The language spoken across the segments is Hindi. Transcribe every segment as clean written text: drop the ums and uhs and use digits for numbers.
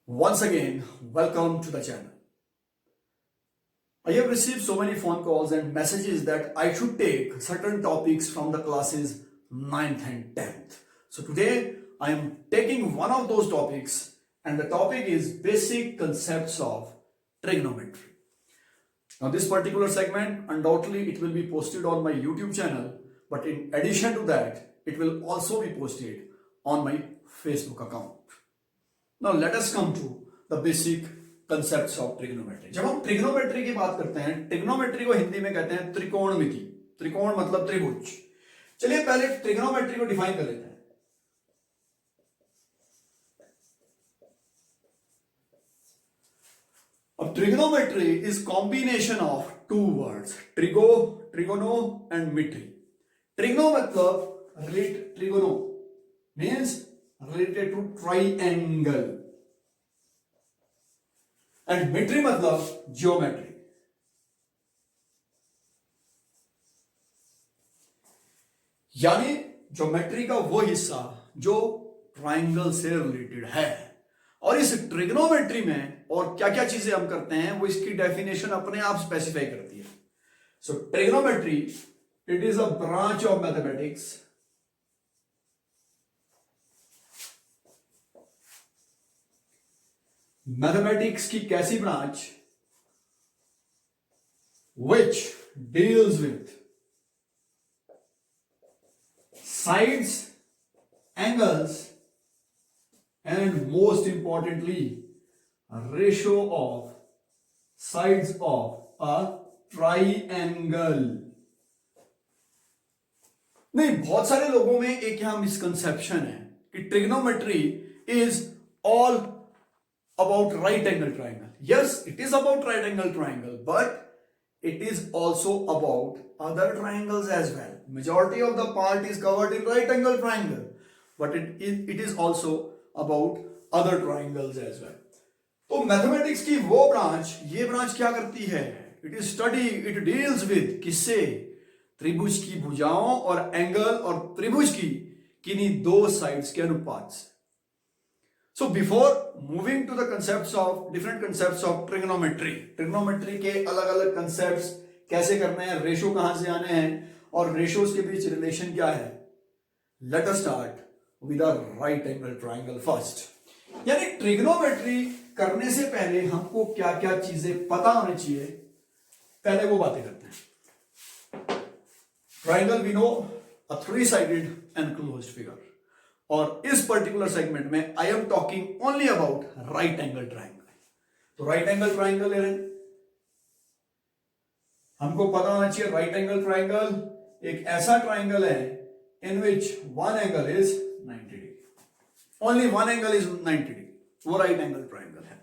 Once again, welcome to the channel. I have received so many phone calls and messages that I should take certain topics from the classes 9th and 10th. So today I am taking one of those topics, and the topic is basic concepts of trigonometry. Now this particular segment, undoubtedly it will be posted on my YouTube channel, but in addition to that, it will also be posted on my Facebook account. Now let us come to the basic concepts of trigonometry. जब हम ट्रिग्नोमेट्री की बात करते हैं, ट्रिग्नोमेट्री को हिंदी में कहते हैं त्रिकोणमिति. त्रिकोण मतलब त्रिभुज. चलिए पहले ट्रिग्नोमेट्री को डिफाइन कर लेते हैं. अब trigonometry is combination of two words, trigo, trigono and metry. Trigono मतलब trigono means related to triangle and metry मतलब geometry. यानी ज्योमेट्री का वो हिस्सा जो ट्राइंगल से रिलेटेड है. और इस ट्रिग्नोमेट्री में और क्या क्या चीजें हम करते हैं वो इसकी डेफिनेशन अपने आप स्पेसिफाई करती है. So trigonometry it is a branch of mathematics mathematics की कैसी branch which deals with sides, angles and most importantly ratio of sides of a triangle. नहीं, बहुत सारे लोगों में एक यहां मिसकंसेप्शन है कि trigonometry is all about right angle triangle. Yes, it is about right angle triangle, but it is also about other triangles as well. Majority of the part is covered in right angle triangle, but it is also about other triangles as well. तो मैथमेटिक्स की वो ब्रांच, ये ब्रांच क्या करती है? इट डील्स विद किससे? त्रिभुज की भुजाओं और एंगल और त्रिभुज की किन्हीं दो साइड्स के अनुपात से. So before moving to the different concepts of trigonometry के अलग अलग concepts कैसे करने हैं, रेशो कहां से आने हैं और रेशोज के बीच रिलेशन क्या है, let us start with a right angle triangle first. यानी ट्रिग्नोमेट्री करने से पहले हमको क्या क्या चीजें पता होनी चाहिए, पहले वो बातें करते हैं. Triangle we know a three-sided enclosed figure. और इस पर्टिकुलर सेगमेंट में I am talking only about right angle triangle. तो राइट एंगल ट्राइंगल ले रहे हैं, हमको पता होना चाहिए राइट एंगल ट्राइंगल एक ऐसा ट्राइंगल है in which one angle is 90 degree. Only one angle is 90 degree, वो राइट एंगल ट्राइंगल है.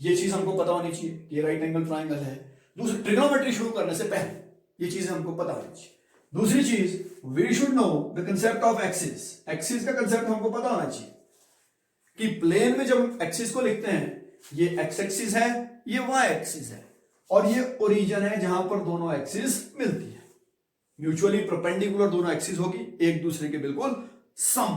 ये चीज हमको पता होनी चाहिए, ये राइट एंगल ट्राइंगल है. दूसरी, ट्रिग्नोमेट्री शुरू करने से पहले ये चीजें हमको पता होनी चाहिए. दूसरी चीज, we should know the concept of axis. Axis का कंसेप्ट हमको पता होना चाहिए कि प्लेन में जब एक्सिस को लिखते हैं, ये एक्स एक्सिस है, ये वाई एक्सिस है, और ये ओरिजिन है जहां पर दोनों एक्सिस मिलती है. म्यूचुअली परपेंडिकुलर दोनों एक्सिस होगी, एक दूसरे के बिल्कुल सम.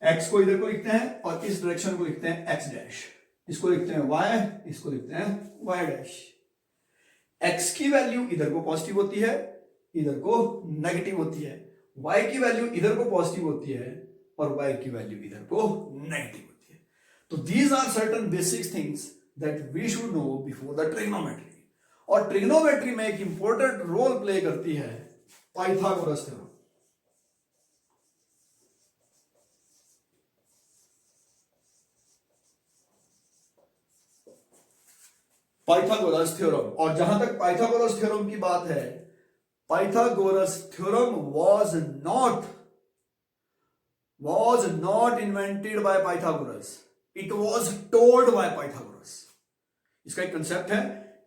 एक्स को इधर को लिखते हैं और इस डायरेक्शन को लिखते हैं एक्स डैश, इसको लिखते हैं वाई, इसको लिखते हैं वाई डैश. एक्स की वैल्यू इधर को पॉजिटिव होती है, इधर को नेगेटिव होती है. y की वैल्यू इधर को पॉजिटिव होती है और y की वैल्यू इधर को नेगेटिव होती है. तो these are certain basic things that we should know before the trigonometry. और ट्रिग्नोमेट्री में एक इंपॉर्टेंट रोल प्ले करती है पाइथागोरस थ्योरम. Pythagoras theorem. और जहां तक पाइथागोरस थ्योरम की बात है, Pythagoras theorem was not invented by Pythagoras. It was told by Pythagoras. इसका एक कंसेप्ट है,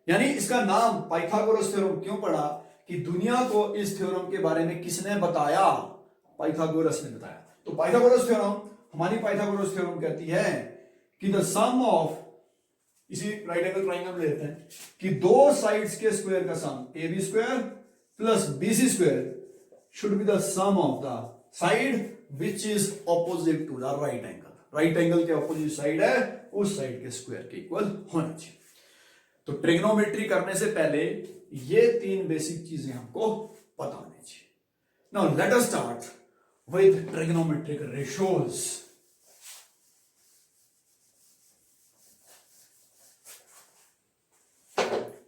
यानी इसका नाम पाइथागोरस थ्योरम क्यों पड़ा कि दुनिया को इस थ्योरम के बारे में किसने बताया? पाइथागोरस ने बताया. तो पाइथागोरस थ्योरम, हमारी पाइथागोरस थ्योरम कहती है कि द सम ऑफ, इसी राइट एंगल ट्राइंगल लेते हैं कि दो साइड्स के स्क्वायर का sum A B square plus BC square should be the sum of the side which is opposite to the right angle. Right angle के अपोजिट साइड है उस साइड के स्क्वायर के इक्वल होना चाहिए। तो ट्रिग्नोमेट्री करने से पहले ये 3 बेसिक चीजें हमको पता होनी चाहिए। Now let us start with trigonometric ratios.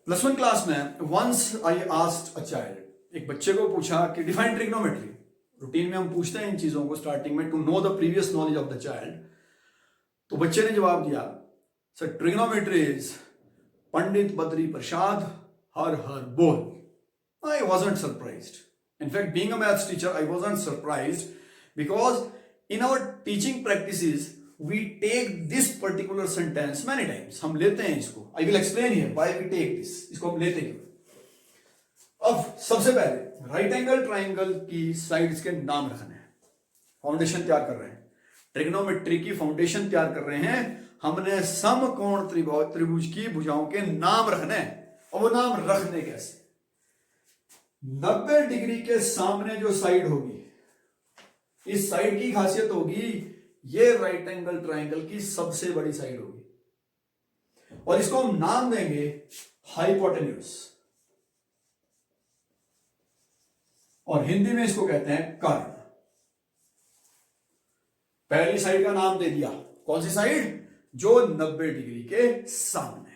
+1 class में once I asked a child, एक बच्चे को पूछा कि डिफाइन ट्रिग्नोमेट्री। रूटीन में हम पूछते हैं इन चीजों को स्टार्टिंग में to know the previous knowledge of the child. तो बच्चे ने जवाब दिया, sir trigonometry is Pandit Badri Prasad हर हर बोल। I wasn't surprised. In fact, being a maths teacher, I wasn't surprised because in our teaching practices, we take this particular sentence many times. हम लेते हैं इसको. I will explain here why we take this. इसको हम लेते हैं. अब सबसे पहले राइट एंगल ट्राइंगल की साइड्स के नाम रखने हैं. फाउंडेशन तैयार कर रहे हैं. ट्रिग्नोमेट्री की फाउंडेशन तैयार कर रहे हैं. हमने समकोण त्रिभुज की भुजाओं के नाम रखने हैं. और वो नाम रखने कैसे? 90 डिग्री के सामने जो साइड होगी, इस साइड की खासियत होगी ये राइट एंगल ट्राइंगल की सबसे बड़ी साइड होगी और इसको हम नाम देंगे हाइपोटेन्यूज और हिंदी में इसको कहते हैं कर्ण। पहली साइड का नाम दे दिया, कौन सी साइड? जो 90 डिग्री के सामने।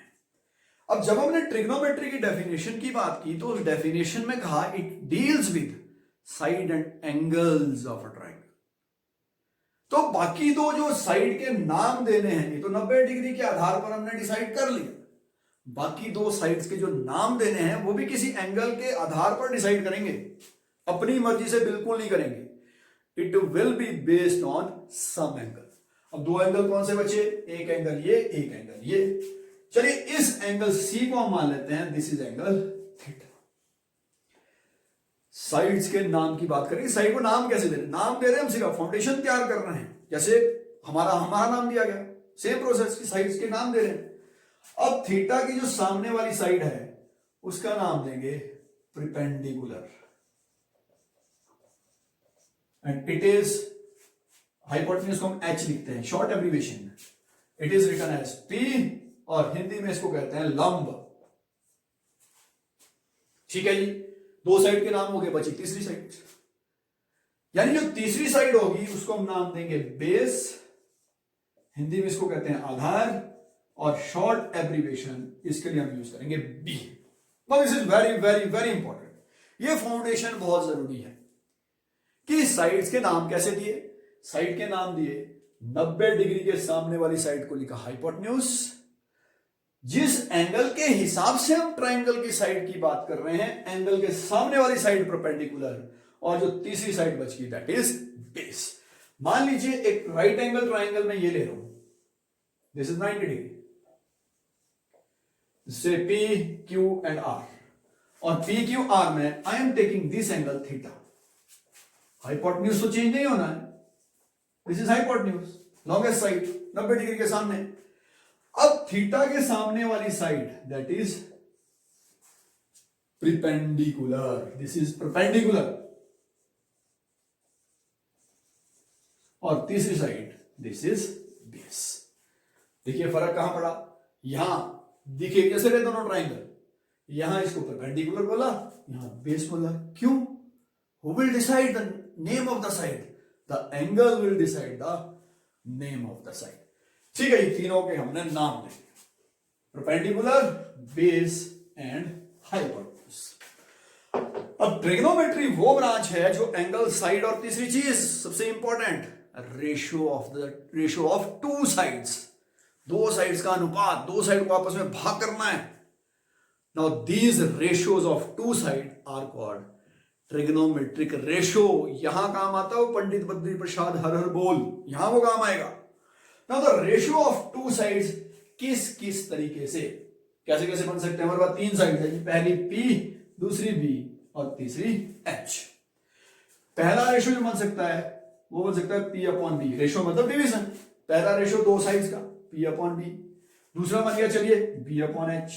अब जब हमने ट्रिग्नोमेट्री की डेफिनेशन की बात की तो उस डेफिनेशन में कहा it deals with side and angles of a triangle. तो बाकी दो जो साइड के नाम देने हैं, ये तो 90 डिग्री के आधार पर हमने डिसाइड कर लिया। बाकी दो साइड्स के जो नाम देने हैं वो भी किसी एंगल के आधार पर डिसाइड करेंगे, अपनी मर्जी से बिल्कुल नहीं करेंगे। It will be based on some angle. अब दो एंगल कौन से बचे? एक एंगल ये, एक एंगल ये। चलिए इस एंगल सी को हम मान लेते हैं, this is angle theta. Sides के नाम की बात करेंगे। साइड को नाम कैसे दे रहे हैं? नाम दे रहे हैं हम, सिर्फ फाउंडेशन तैयार कर रहे हैं। जैसे हमारा नाम दिया गया, सेम प्रोसेस की साइड्स के नाम दे रहे हैं। अब थीटा की जो सामने वाली साइड है उसका नाम देंगे perpendicular and it is hypotenuse को हम एच लिखते हैं, short abbreviation. It is written as P और हिंदी में इसको कहते हैं लंब। ठीक है जी, दो साइड के नाम हो गए, बची तीसरी साइड। यानी जो तीसरी साइड होगी उसको हम नाम देंगे बेस, हिंदी में इसको कहते हैं आधार और शॉर्ट एब्रिविएशन इसके लिए हम यूज करेंगे B. This is very very very important. ये फाउंडेशन बहुत जरूरी है कि साइड्स के नाम कैसे दिए। साइड के नाम दिए, 90 डिग्री के सामने वाली साइड को लिखा हाइपोटेन्यूज। जिस एंगल के हिसाब से हम ट्राइंगल की साइड की बात कर रहे हैं, एंगल के सामने वाली साइड परपेंडिकुलर और जो तीसरी साइड बच गई दैट इज बेस। मान लीजिए एक राइट एंगल ट्राइंगल में ये ले रहा हूं, दिस इज 90 डिग्री से पी क्यू एंड आर, और पी क्यू आर में I am taking this angle theta. Hypotenuse तो चेंज नहीं होना है, this is hypotenuse, longest side 90 degree के सामने। अब थीटा के सामने वाली side that is perpendicular, this is perpendicular, और तीसरी साइड दिस इज बेस। देखिए फर्क कहां पड़ा? यहां दिखे कैसे रहे दोनों ट्राइंगल, यहां इसको परपेंडिकुलर बोला, यहां बेस बोला। क्यों? Who will decide the name of the side? The angle will decide the name of the side. ठीक है, ये तीनों के हमने नाम दिए, परपेंडिकुलर, बेस एंड हाइपोटेन्यूज। अब ट्रिग्नोमेट्री वो ब्रांच है जो एंगल, साइड और तीसरी चीज सबसे important ratio of two sides, दो साइड्स का अनुपात, दो साइड को आपस में भाग करना है। Now these ratios of two side are called trigonometric ratio. यहां काम आता है पंडित बद्री प्रसाद हर हर बोल, यहां वो काम आएगा। Now the ratio of two sides किस किस तरीके से, कैसे कैसे बन सकते हैं? हमारे पास तीन साइड है, पहली P, दूसरी B और तीसरी H। पहला रेशियो जो बन सकता है वो बन सकता है P अपॉन B। रेशियो मतलब डिवीजन। पहला रेशियो दो साइड्स का P अपॉन B, दूसरा बन गया चलिए B अपॉन H,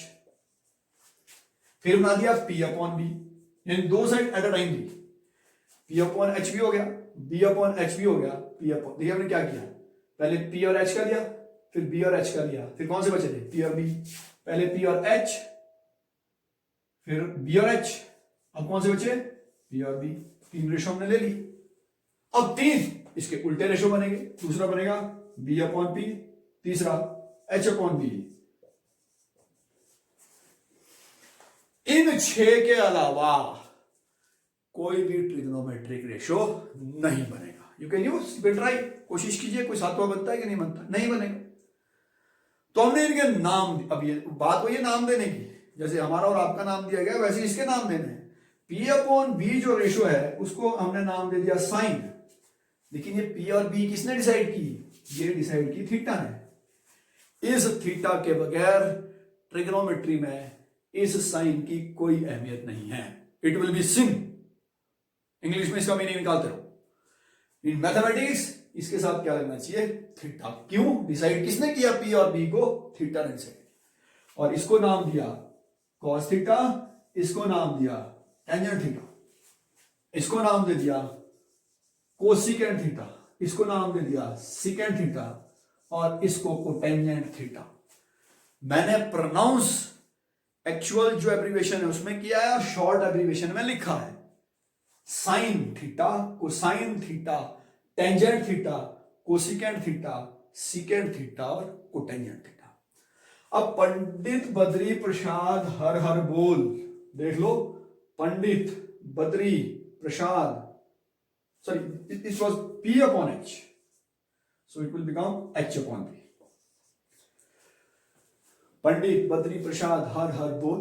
फिर बना दिया P अपॉन B, यानी दो side at a time the. P upon H भी हो गया, B अपॉन H भी हो गया, P अपॉन, देखिए हमने क्या किया, पहले पी और एच का लिया, फिर बी और एच का लिया, फिर कौन से बचे थे, पी और बी। पहले पी और एच, फिर बी और एच, अब कौन से बचे, पी और बी। 3 रेशो हमने ले ली। अब 3 इसके उल्टे रेशो बनेंगे। दूसरा बनेगा बी अपॉन पी, तीसरा एच अपॉन बी। इन 6 के अलावा कोई भी ट्रिग्नोमेट्रिक रेशो नहीं बनेगा। यू कैन ट्राई, कोशिश कीजिए, कोई सातवां बनता है कि नहीं बनता, नहीं बनेगा। तो हमने इनके नाम, अब ये बात हुई है नाम देने की, जैसे हमारा और आपका नाम दिया गया वैसे इसके नाम देने हैं। पी अपॉन बी जो रेशो है उसको हमने नाम दे दिया साइन। लेकिन ये पी और बी किसने डिसाइड की, ये डिसाइड की थीटा ने। इस थीटा के बगैर ट्रिग्नोमेट्री में इस साइन की कोई अहमियत नहीं है। It will be sine. English में इसका मीनिंग निकालते रहो। इन मैथमेटिक्स इसके साथ क्या लगना चाहिए, थीटा। क्यों डिसाइड किसने किया, पी और बी को, थीटा ने डिसाइड। और इसको नाम दिया कॉस थीटा, इसको नाम दिया टेंजेंट थीटा, इसको नाम दे दिया कोसिकेंट थीटा, इसको नाम दे दिया सिकेंट थीटा, और इसको कोटेंजेंट थीटा। मैंने प्रोनाउंस एक्चुअल जो एब्रीविएशन है उसमें किया है और शॉर्ट एब्रीविएशन में लिखा है sine theta, cosine theta, tangent theta, cosecant theta, secant theta और कोटेंजेंट थीटा। अब पंडित बद्री प्रसाद हर हर बोल, देख लो, पंडित बद्री प्रसाद, sorry, this was P upon H, so it will become H upon P. पंडित बद्री प्रसाद हर हर बोल,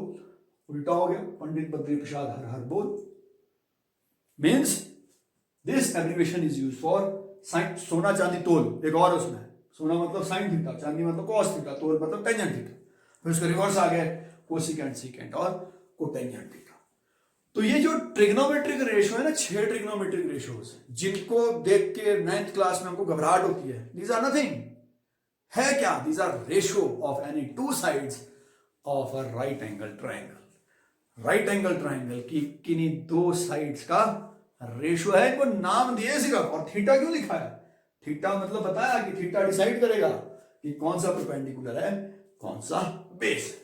उल्टा हो गया, पंडित बद्री प्रसाद हर हर बोल means this abbreviation is used for sine, सोना चांदी तोल। एक और उसमें सोना मतलब साइन थीटा, चांदी मतलब कॉस थीटा, तोल मतलब टेंजेंट थीटा। फिर उसका रिवर्स आ गया कोसिकेंट सिकेंट और कोटेंजेंट थीटा। तो ये जो ट्रिग्नोमेट्रिक रेशो है ना, 6 ट्रिग्नोमेट्रिक रेशोज जिनको देख के 9th क्लास में हमको घबराहट होती है, दीज आर नथिंग, है क्या, these are ratio of any 2 sides of a right angle triangle. Right angle triangle की किन्हीं 2 साइड्स का रेशो है। इनको नाम दिए सिर्फ, और थीटा क्यों लिखा है, थीटा मतलब बताया कि थीटा डिसाइड करेगा कि कौन सा परपेंडिकुलर है, कौन सा बेस।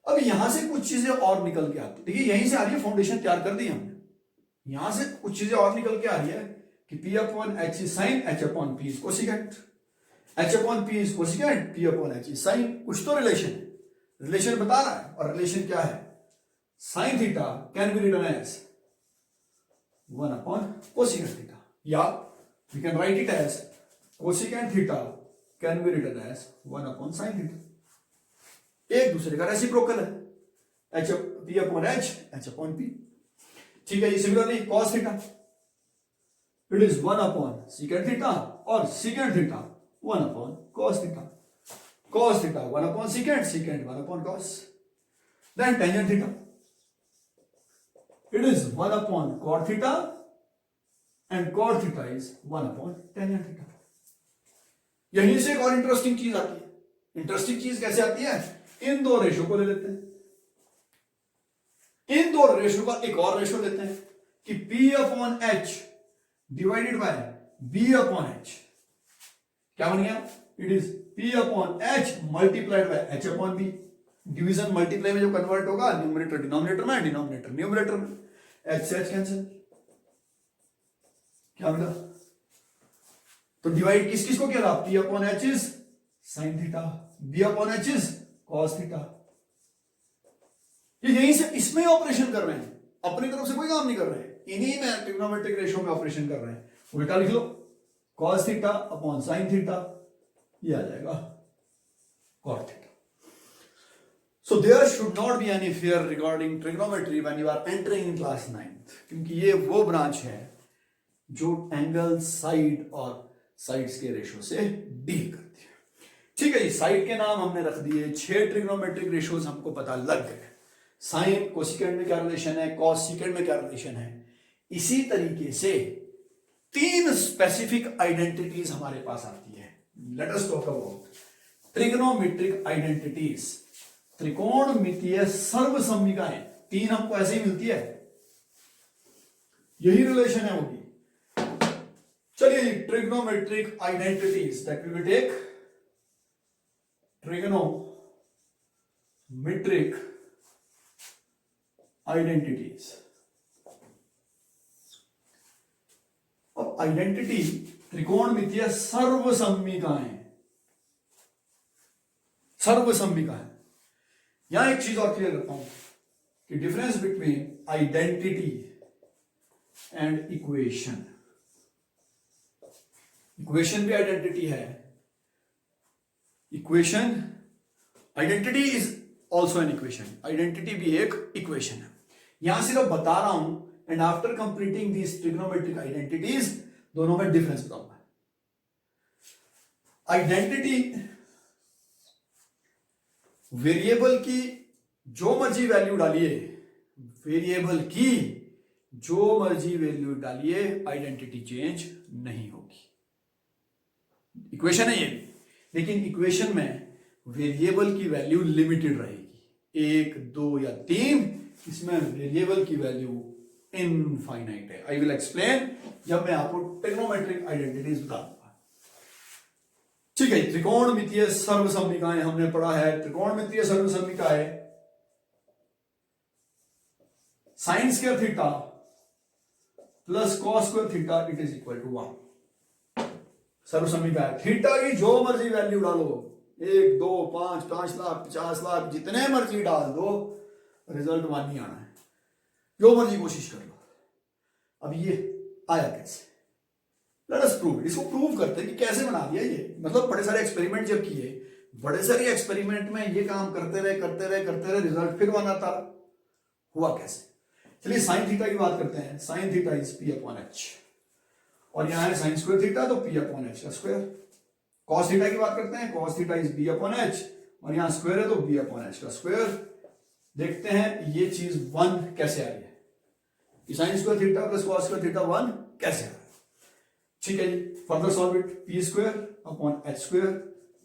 अब यहां से कुछ चीजें और निकल के आती, देखिए यहीं से आ रही है, फाउंडेशन तैयार कर दी हमने। यहां से कुछ चीजें और निकल के आ रही है कि P upon H is sine, H upon P is cosecant, H upon P is cosecant, P upon H is sine. कुछ तो रिलेशन है, रिलेशन बता रहा है, और रिलेशन क्या है, sine theta can be written as 1 upon cosecant theta, या we can write it as cosecant theta can be written as 1 upon sine theta. एक दूसरे का रेसिप्रोकल है, H P upon H, H upon P। ठीक है, ये similarly cos theta, it is 1 upon secant theta, और secant theta 1 upon cos theta, cos theta 1 upon secant, secant 1 upon cos। Then tangent theta, it is 1 upon cot theta, and cot theta is 1 upon tangent theta. यहीं से एक और इंटरेस्टिंग चीज आती है। इंटरेस्टिंग चीज कैसे आती है, इन 2 रेशो को ले लेते हैं, इन 2 रेशो का एक और रेशो लेते हैं कि P upon H divided by B upon H क्या बन गया, it is P upon H multiplied by H upon B। Division multiply में जो कन्वर्ट होगा, न्यूमरेटर डिनोमिनेटर में, डिनोमिनेटर न्यूमरेटर में, H से H कैंसिल, क्या मिला, तो डिवाइड किस किस को किया था, P upon H is sine theta, B upon H is cos theta. ये यहीं से इसमें ऑपरेशन कर रहे हैं, अपनी तरफ से कोई काम नहीं कर रहे हैं, इन्हीं में ट्रिग्नोमेट्रिक रेशो में ऑपरेशन कर रहे हैं। उल्टा लिख लो, cos theta upon sine theta, ये आ जाएगा cot theta. So there should not be any fear regarding trigonometry when you are entering in class 9th, क्योंकि ये वो ब्रांच है जो एंगल, साइड और साइड्स के रेशो से डील करती है। ठीक है, साइड के नाम हमने रख दिए, 6 ट्रिग्नोमेट्रिक रेशोज हमको पता लग गए। साइन कोसिकेंट में क्या रिलेशन है, कॉस सिकेंट में क्या रिलेशन है। इसी तरीके से 3 स्पेसिफिक आइडेंटिटीज हमारे पास आती है। Let us talk about trigonometric identities, त्रिकोणमितीय सर्वसम्मिकाएं। 3 हमको ऐसे ही मिलती है, यही रिलेशन है होगी। चलिए, trigonometric identities that we will take trigonometric identities. अब आइडेंटिटी त्रिकोणमितीय सर्वसम्मिकाएं, सर्वसम्मिकाएं। यहां एक चीज और क्लियर करता हूं कि difference between identity and equation. Equation भी आइडेंटिटी है, equation, identity is also an equation, identity भी एक इक्वेशन है। यहां सिर्फ बता रहा हूं and after completing these trigonometric identities दोनों में डिफरेंस बताऊंगा। आइडेंटिटी वेरिएबल की जो मर्जी वैल्यू डालिए, वेरिएबल की जो मर्जी वैल्यू डालिए, आइडेंटिटी चेंज नहीं होगी। इक्वेशन है ये, लेकिन इक्वेशन में वेरिएबल की वैल्यू लिमिटेड रहेगी, 1, 2 या 3। इसमें वेरिएबल की वैल्यू इनफाइनाइट है। आई विल एक्सप्लेन जब मैं आपको ट्रिग्नोमेट्रिक आइडेंटिटीज बता दूंगा। ठीक है, त्रिकोणमितीय सर्वसम्मिकाएं हमने पढ़ा है। त्रिकोणमितीय सर्वसम्मिकाएं sine square theta plus cos square theta it is equal to 1। सर्वसम्मिका है, थीटा की जो मर्जी वैल्यू डालो, 1, 2, 5, 5 लाख, 50 लाख, जितने मर्जी डाल दो, रिजल्ट 1 ही आना है, जो मर्जी कोशिश कर लो। अब ये आया कैसे? Let us prove. इसको प्रूव करते हैं कि कैसे बना दिया ये। मतलब बड़े सारे एक्सपेरिमेंट जब किए, बड़े सारे एक्सपेरिमेंट में ये काम करते रहे, रिजल्ट फिर 1 आता रहा। हुआ कैसे? चलिए साइन थीटा की बात करते हैं। Sine theta is P upon H, और यहां है साइन स्क्वायर थीटा, तो पी अपॉन एच का स्क्वायर। कॉस थीटा की बात करते हैं, cos theta is B upon H, और यहां स्क्वायर है तो बी अपॉन एच का स्क्वायर। देखते हैं ये चीज 1 कैसे आ रही है, sine square theta plus cos square theta 1 कैसे आ रहा है। ठीक है जी, further solve it. P square upon H square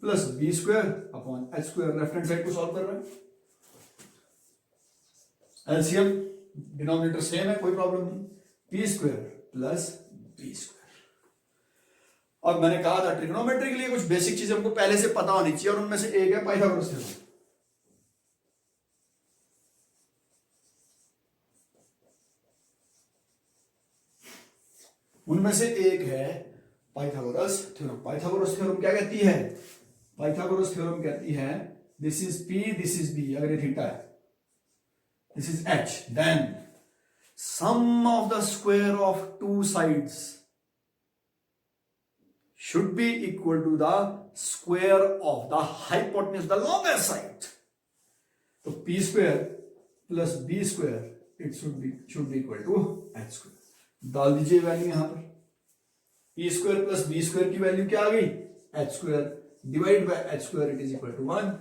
plus B square upon H square. Left hand side को सॉल्व कर रहे हैं, एलसीएम डिनोमिनेटर सेम है, कोई प्रॉब्लम नहीं। P square plus B square. और मैंने कहा था ट्रिग्नोमेट्री के लिए कुछ बेसिक चीजें हमको पहले से पता होनी चाहिए, और उनमें से एक है पाइथागोरस थ्योरम। उनमें से एक है पाइथागोरस थ्योरम। पाइथागोरस थ्योरम क्या कहती है? पाइथागोरस थ्योरम कहती है this is P, this is B, अगर ये थीटा है, this is H, then sum of the square of two sides should be equal to the square of the hypotenuse, the longest side. So p square plus b square it should be equal to h square. डाल दीजिए वैल्यू यहां पर, p square plus b square की वैल्यू क्या आ गई? h square divide by h square it is equal to 1.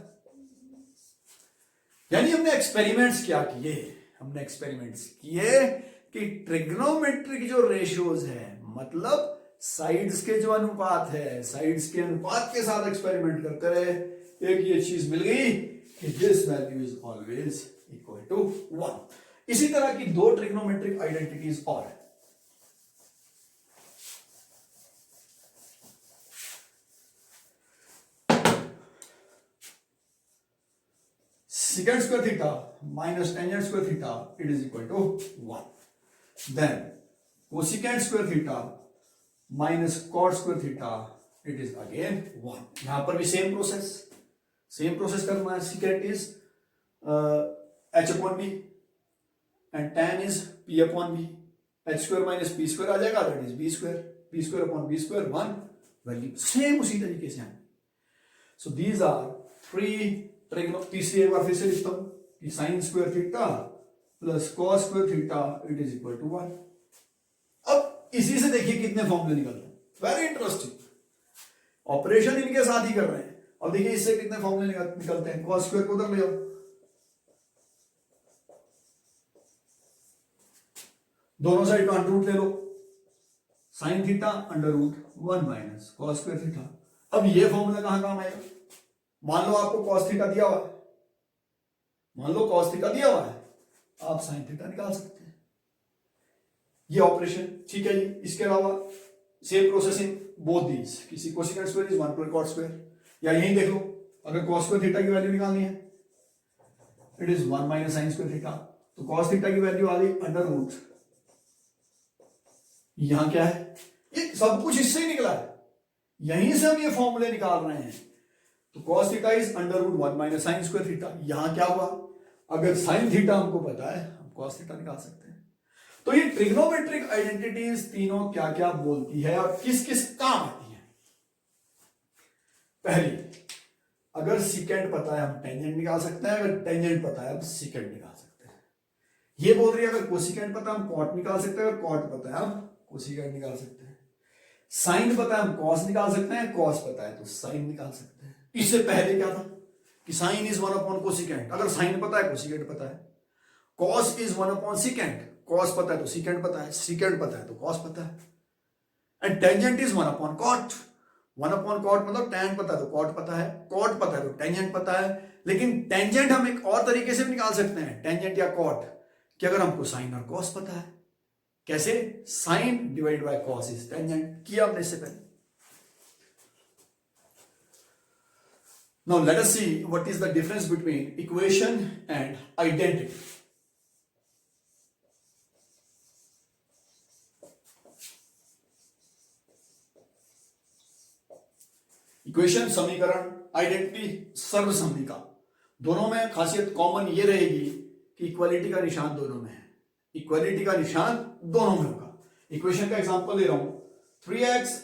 यानी हमने एक्सपेरिमेंट्स क्या किए? हमने एक्सपेरिमेंट्स किए कि ट्रिग्नोमेट्रिक जो रेशियोज है, मतलब साइड्स के जो अनुपात है, साइड्स के अनुपात के साथ एक्सपेरिमेंट करते रहे। एक ये चीज मिल गई कि this value is always equal to 1। इसी तरह की 2 ट्रिग्नोमेट्रिक आइडेंटिटीज और है। secant square theta minus tangent square theta it is equal to 1. Then cosecant square theta minus cot square theta it is again 1. यहां पर भी सेम प्रोसेस करना है। secant is h upon b and tan is p upon b. h square minus p square आ जाएगा, that is b square. p square upon b square 1 value same उसी तरीके से है। So these are 3 तीसरी एक बार फिर से लिखता हूं कि sine square theta plus cos square theta it is equal to 1। अब इसी से देखिए कितने फॉर्मूले निकलते हैं, वेरी इंटरेस्टिंग। ऑपरेशन इनके साथ ही कर रहे हैं, और देखिए इससे कितने फॉर्मूले निकलते हैं। कॉस स्क्वायर को उधर ले जाओ, दोनों साइड का अंडर रूट ले लो, sine theta under root 1 minus cos square theta. अब ये फॉर्मूला कहां काम आएगा? मान लो आपको cos थीटा दिया हुआ है, मान लो cos थीटा दिया हुआ है, आप sin थीटा निकाल सकते हैं। ये ऑपरेशन ठीक है जी। इसके अलावा same process in both these, किसी कोसेकेंट स्क्वायर इज 1 पर कॉट स्क्वायर, या यहीं देख लो, अगर कॉस स्क्वायर थीटा की वैल्यू निकालनी है, it is 1 minus sine square theta, तो कॉस थीटा की वैल्यू आ गई अंडर रूट, यहां क्या है, ये सब कुछ इससे ही निकला है, यहीं से हम ये फॉर्मूले निकाल रहे हैं। तो cos theta is under root 1 minus sine square theta, यहां क्या हुआ, अगर साइन थीटा हमको पता है, हम कॉस थीटा निकाल सकते हैं। तो ये ट्रिग्नोमेट्रिक आइडेंटिटीज तीनों क्या क्या बोलती है और किस किस काम आती है। पहली, अगर सीकेंड पता है हम टेंजेंट निकाल सकते हैं, अगर टेंजेंट पता है हम सीकेंड निकाल सकते हैं। ये बोल रही है अगर कोसिकेंड पता है हम कॉट निकाल सकते हैं, अगर कॉट पता है हम कोसिकेंड निकाल सकते हैं। साइन पता है हम कॉस निकाल सकते हैं, कॉस पता है तो साइन निकाल सकते हैं। इससे पहले क्या था कि साइन इज 1 अपॉन कोसिकेंड, अगर साइन पता है कोसिकेंड पता है, कॉस इज 1 अपॉन सीकेंड, कॉस पता है तो सीकेंड पता है, सीकेंड पता है तो कॉस पता है, and tangent is 1 upon cot, 1 upon cot मतलब टैन पता है तो कॉट पता है, कॉट पता है तो टेंजेंट पता है। लेकिन टेंजेंट हम एक और तरीके से निकाल सकते हैं, टेंजेंट या कॉट, कि अगर हमको साइन और कॉस पता है, कैसे, sine divide by cos is tangent, किया हमने इससे पहले। Now let us see what is the difference between equation and identity. Equation समीकरण, आइडेंटिटी सर्वसम्मिका, दोनों में खासियत कॉमन ये रहेगी कि इक्वालिटी का निशान दोनों में है, इक्वालिटी का निशान दोनों में होगा। इक्वेशन का एग्जांपल दे रहा हूं, 3x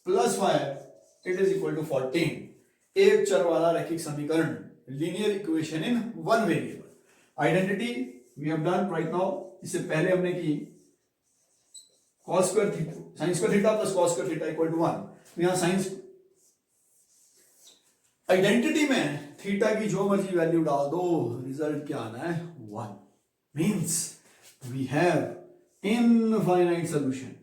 plus 5 it is equal to 14, एक चर वाला रैखिक समीकरण, linear equation in one variable. Identity we have done right now, इससे पहले हमने की cos square theta, sin square theta plus cos square theta equal to 1, तो यहां sin, आइडेंटिटी में थीटा की जो मर्जी वैल्यू डाल दो, रिजल्ट क्या आना है, 1, means we have infinite solution,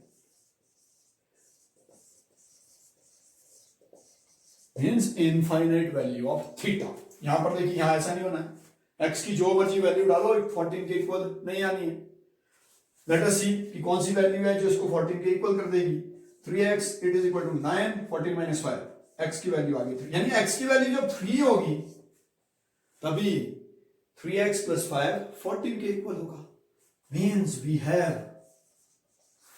means infinite value of theta. यहां पर देखिए, यहां ऐसा नहीं होना है, x की जो मर्जी वैल्यू डालो 14 के इक्वल नहीं आनी है। लेट अस सी कि कौन सी वैल्यू है जो इसको 14 के इक्वल कर देगी, 3x it is equal to 9, 14 minus 5, x की वैल्यू आ गई 3, यानी x की वैल्यू जब 3 होगी तभी 3x प्लस 5 14 के इक्वल होगा, means we have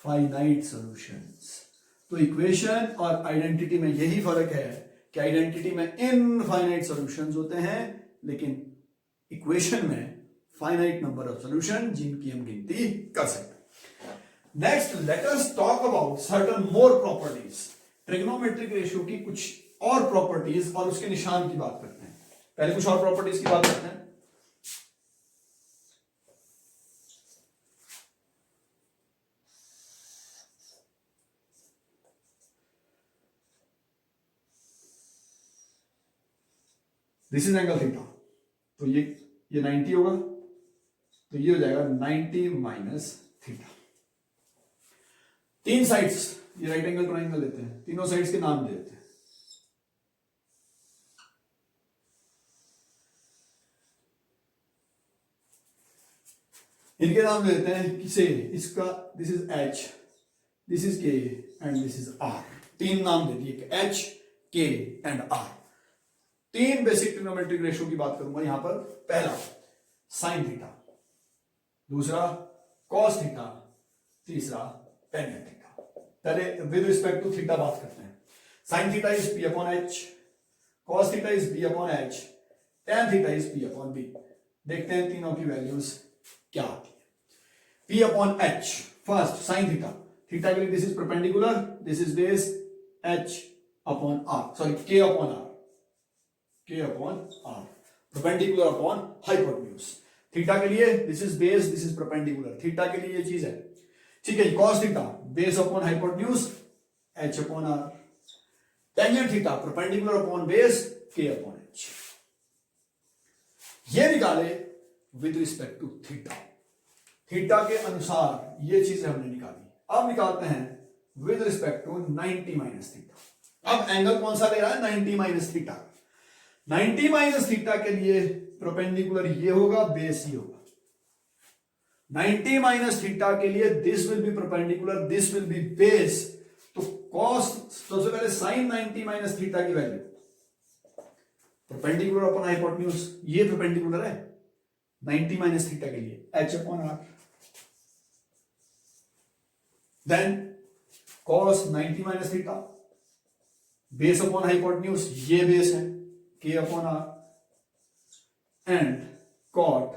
finite solutions. तो इक्वेशन और आइडेंटिटी में यही फर्क है कि आइडेंटिटी में इनफाइनाइट सॉल्यूशंस होते हैं, लेकिन इक्वेशन में फाइनाइट नंबर ऑफ सॉल्यूशन जिनकी हम गिनती कर सकते हैं। Next let us talk about certain more properties, trigonometric ratio की कुछ और प्रॉपर्टीज और उसके निशान की बात करते हैं। पहले कुछ और प्रॉपर्टीज की बात करते हैं। दिस इज एंगल थीटा, तो ये 90 होगा, तो ये हो जाएगा 90 माइनस थीटा। तीन साइड्स, ये राइट एंगल ट्राइंगल लेते हैं, तीनों साइड्स के नाम दे देते हैं। इनके नाम दे देते हैं, किसे, इसका this is H, this is K and this is R। तीन नाम दे दिए, H, K एंड R। तीन बेसिक ट्रिग्नोमेट्रिक रेशियो की बात करूंगा यहां पर। पहला साइन थीटा, दूसरा कॉस थीटा, तीसरा टेन थीटा। पहले विद रिस्पेक्ट टू थीटा बात करते हैं। Sine theta is P upon H, cos theta is B upon H, tan theta is P upon B। देखते हैं तीनों की वैल्यूज क्या आती है। P upon H, first sine theta, theta के लिए this is perpendicular, this is base, H upon R, sorry K upon R, K upon R, perpendicular upon hypotenuse. Theta के लिए this is base, this is perpendicular, theta के लिए ये चीज है, ठीक है। Cos theta base upon hypotenuse, H upon R, tangent theta perpendicular upon base, K upon H। ये निकाले with respect to theta, theta के अनुसार ये चीजें हमने निकाली। अब निकालते हैं with respect to 90 minus theta. अब एंगल कौन सा ले रहा है, 90 माइनस थीटा। 90 माइनस थीटा के लिए परपेंडिकुलर ये होगा, बेस ये होगा। 90 माइनस थीटा के लिए this will be perpendicular, this will be base, तो कॉस, सबसे पहले साइन 90 माइनस थीटा की वैल्यू परपेंडिकुलर अपॉन हाइपोटेन्यूज, ये परपेंडिकुलर है 90 माइनस थीटा के लिए, H upon R. Then cos 90 minus theta base upon hypotenuse, ये बेस है K upon R, and cot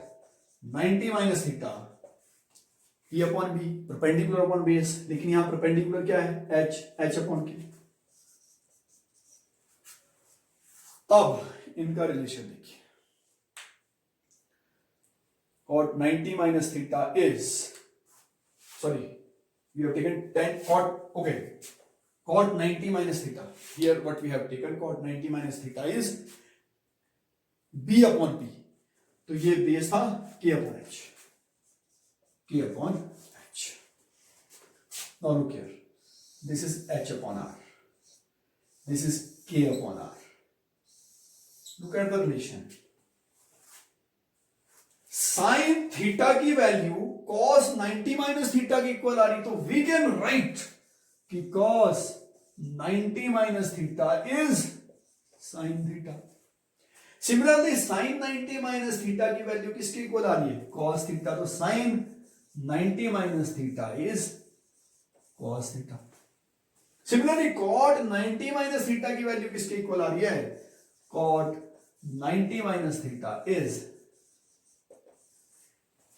90 minus theta E upon B, perpendicular upon base, लेकिन यहां परपेंडिकुलर क्या है, एच अपॉन के। अब इनका रिलेशन देखिए, cot 90 minus theta is, sorry, we have taken 10 cot, okay, cot 90 minus theta, here what we have taken, cot 90 minus theta is b upon p, तो ये बेस था k upon h, k upon h. Now look here, this is h upon r, this is k upon r. Look at the relation. Sine theta की वैल्यू कॉस 90 माइनस थीटा की इक्वल आ रही, तो वी कैन राइट कि cos 90 minus theta is sine theta. Similarly sine 90 minus theta की वैल्यू किसकी इक्वल आ रही है, कॉस थीटा, तो sine 90 minus theta is cos theta. Similarly cot 90 minus theta की वैल्यू किसके इक्वल आ रही है, कॉट 90 माइनस थीटा इज,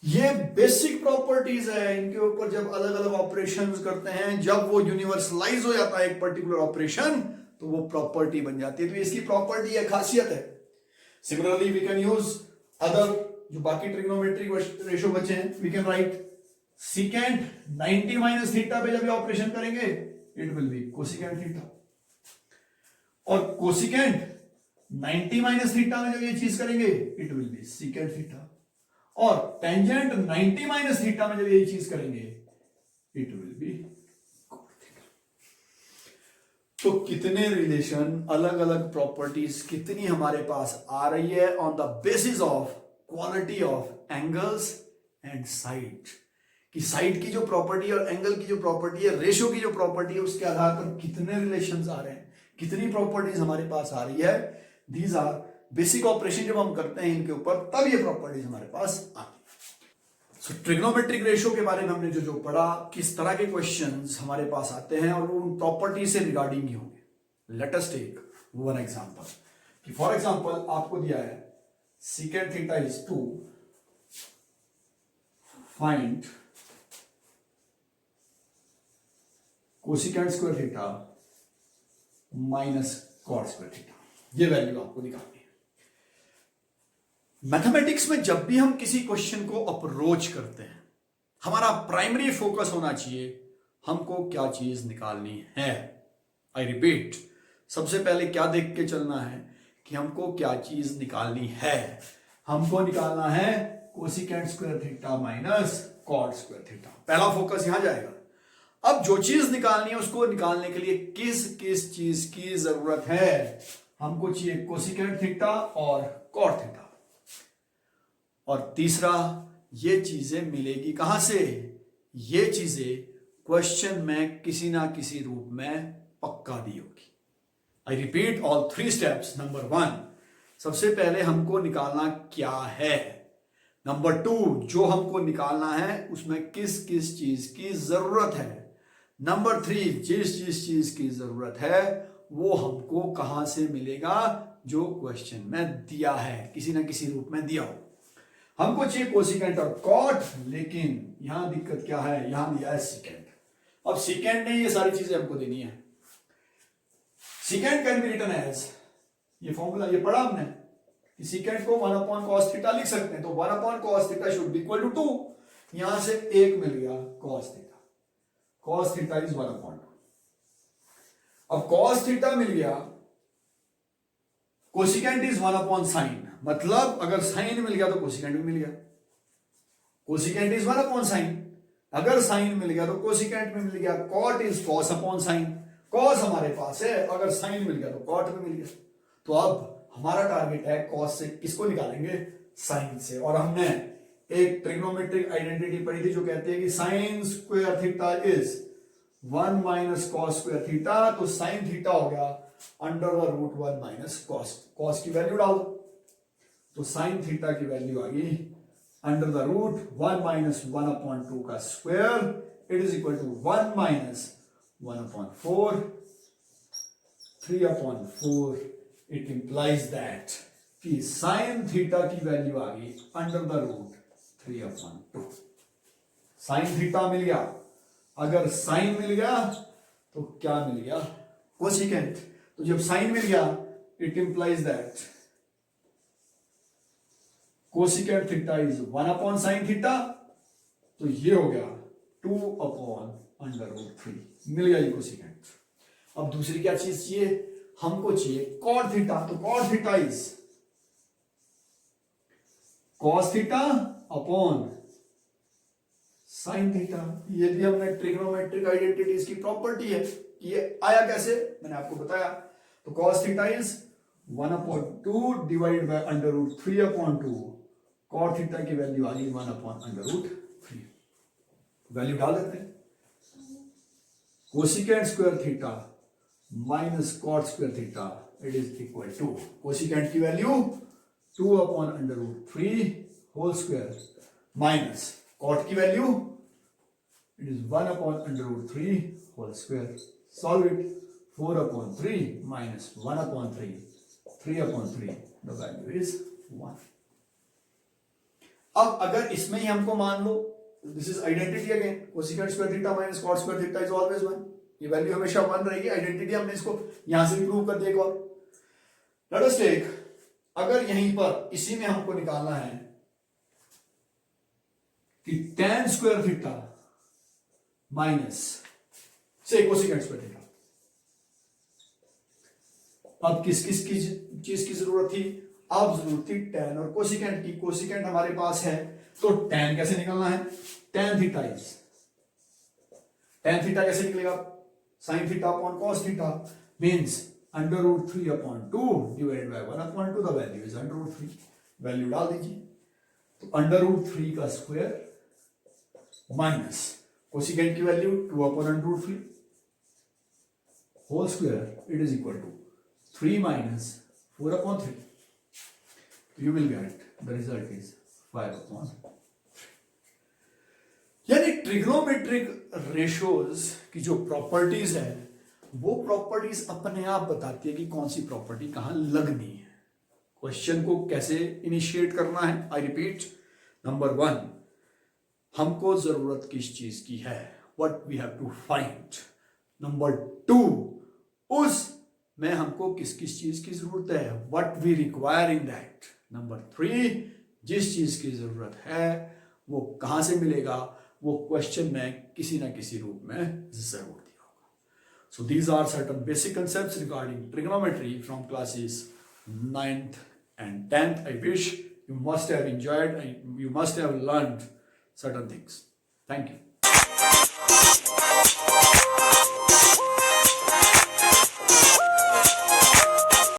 ये बेसिक प्रॉपर्टीज है, इनके ऊपर जब अलग अलग ऑपरेशंस करते हैं, जब वो यूनिवर्सलाइज हो जाता है एक पर्टिकुलर ऑपरेशन, तो वो प्रॉपर्टी बन जाती है, तो इसकी प्रॉपर्टी है, खासियत है। Similarly we can use other, जो बाकी ट्रिग्नोमेट्रिक रेशो बचे हैं, we can write secant 90 minus theta पे जब ये ऑपरेशन करेंगे it will be cosecant theta, और कोसिकेंट 90 माइनस थीटा में जब ये चीज करेंगे it will be secant theta, और टेंजेंट 90 माइनस थीटा में जब ये चीज करेंगे it will be cot theta. तो कितने रिलेशन, अलग अलग प्रॉपर्टीज कितनी हमारे पास आ रही है on the basis of quality of angles and side, कि साइड की जो प्रॉपर्टी और एंगल की जो प्रॉपर्टी है, रेशो की जो प्रॉपर्टी है, उसके आधार पर कितने रिलेशंस आ रहे हैं, कितनी प्रॉपर्टीज हमारे पास आ रही है। दीज आर बेसिक ऑपरेशन जब हम करते हैं इनके ऊपर, तब ये प्रॉपर्टीज हमारे पास आती है। सो ट्रिग्नोमेट्रिक रेशो के बारे में हमने जो पढ़ा, किस तरह के क्वेश्चंस हमारे पास आते हैं और वो उन प्रॉपर्टी से रिगार्डिंग ही होंगे। Let us take one example, कि फॉर एग्जांपल आपको दिया है secant theta is 2, find cosecant square theta minus cot square theta, ये वैल्यू आपको निकालनी है। मैथमेटिक्स में जब भी हम किसी क्वेश्चन को अप्रोच करते हैं, हमारा प्राइमरी फोकस होना चाहिए हमको क्या चीज निकालनी है। आई रिपीट, सबसे पहले क्या देख के चलना है कि हमको क्या चीज निकालनी है। हमको निकालना है cosecant square theta minus cot square theta, पहला फोकस यहां जाएगा। अब जो चीज निकालनी है उसको निकालने के लिए किस किस चीज की जरूरत है, हमको चाहिए कोसिकेंट थीटा और कॉट थीटा, और तीसरा ये चीजें मिलेगी कहां से, ये चीजें क्वेश्चन में किसी ना किसी रूप में पक्का दी होगी। I repeat all 3 steps. Number 1, सबसे पहले हमको निकालना क्या है। नंबर 2, जो हमको निकालना है उसमें किस किस चीज की जरूरत है। नंबर 3, जिस चीज की जरूरत है वो हमको कहां से मिलेगा, जो क्वेश्चन में दिया है, किसी ना किसी रूप में दिया हो। हमको चाहिए कोसिकेंट और कॉट, लेकिन यहां दिक्कत क्या है, यहां दिया है सीकेंट। अब सीकेंट ने ये सारी चीजें हमको देनी है। Secant can be written as, ये फॉर्मूला ये पढ़ा हमने कि सीकेंट को 1 अपॉन कॉस थीटा लिख सकते हैं, तो 1 upon cos theta should be equal to 2, यहां से 1 मिल गया cos theta, cos theta is 1 upon 2। अब कॉस थीटा मिल गया, कोसिकेंट इज 1 अपॉन साइन, मतलब अगर साइन मिल गया तो कोसिकेंट भी मिल गया। कोसिकेंट इज 1 अपॉन साइन, अगर साइन मिल गया तो कोसिकेंट में मिल गया। Cot is cos upon sine, cos हमारे पास है, अगर साइन मिल गया तो कॉट में मिल गया। तो अब हमारा टारगेट है कॉस से किसको निकालेंगे, साइन से। और हमने एक ट्रिग्नोमेट्रिक आइडेंटिटी पढ़ी थी जो कहती है कि sine square theta is 1 minus cos square theta, तो साइन थीटा हो गया under the root 1 minus cos. Cos की वैल्यू डाल दो, तो साइन थीटा की वैल्यू आ गई अंडर द रूट 1 माइनस 1/2 का square, it is equal to 1 minus 1/4, 3/4। It implies that कि साइन थीटा की वैल्यू आ गई under the root 3/2। Sine theta मिल गया, अगर साइन मिल गया तो क्या मिल गया, कोसिकेंट। तो जब साइन मिल गया it implies that cosecant theta is 1/sin theta, तो ये हो गया 2/√3, मिल गया ये कोसिकेंट। अब दूसरी क्या चीज चाहिए, हमको चाहिए कॉट थीटा, तो cot theta is cos theta upon sine theta. ये भी हमने ट्रिग्नोमेट्रिक आइडेंटिटीज की प्रॉपर्टी है। ये आया कैसे, मैंने आपको बताया। तो cos theta is 1/2 divide by √3/2। Cot theta की वैल्यू आ गई 1/√3। वैल्यू डाल देते हैं, cosecant square theta minus cot square theta, it is equal to cosecant की value 2/√3 whole square minus cot की value it is 1/√3 whole square. Solve it, 4/3 minus 1/3, 3/3, the value is 1। अब अगर इसमें ही हमको मान लो, this is identity again, cosecant square theta minus cot square theta is always 1। ये वैल्यू हमेशा 1 रहेगी, आइडेंटिटी हमने इसको यहां से भी प्रूव कर दिया एक और। लेट अस टेक, अगर यहीं पर इसी में हमको निकालना है कि tan स्क्वायर थीटा माइनस से कोसिकेंट स्क्वायर थीटा, अब किस किस की चीज की जरूरत थी, अब जरूरत थी tan और कोसिकेंट की। कोसिकेंट हमारे पास है, तो tan कैसे निकलना है, tan theta is, tan theta कैसे निकलेगा, sin theta upon cos theta means √3/2 divide by 1/2, the value is √3। Value डाल दीजिए, तो √3 का स्क्वायर माइनस कोसिकेंट की value 2/√3 whole square, it is equal to 3 माइनस 4/3। You will get the result is 5/3। यानी ट्रिग्नोमेट्रिक रेशियोज की जो प्रॉपर्टीज है वो प्रॉपर्टीज अपने आप बताती है कि कौन सी प्रॉपर्टी कहां लगनी है। क्वेश्चन को कैसे इनिशिएट करना है, आई रिपीट, नंबर 1, हमको जरूरत किस चीज की है, what we have to find. Number 2, उस में हमको किस किस चीज की जरूरत है, what we require in that. Number 3, जिस चीज की जरूरत है वो कहां से मिलेगा, वो क्वेश्चन में किसी ना किसी रूप में जरूर दिया होगा। So these are certain basic concepts regarding trigonometry from classes 9th and 10th. I wish you must have enjoyed and you must have learned certain things. Thank you.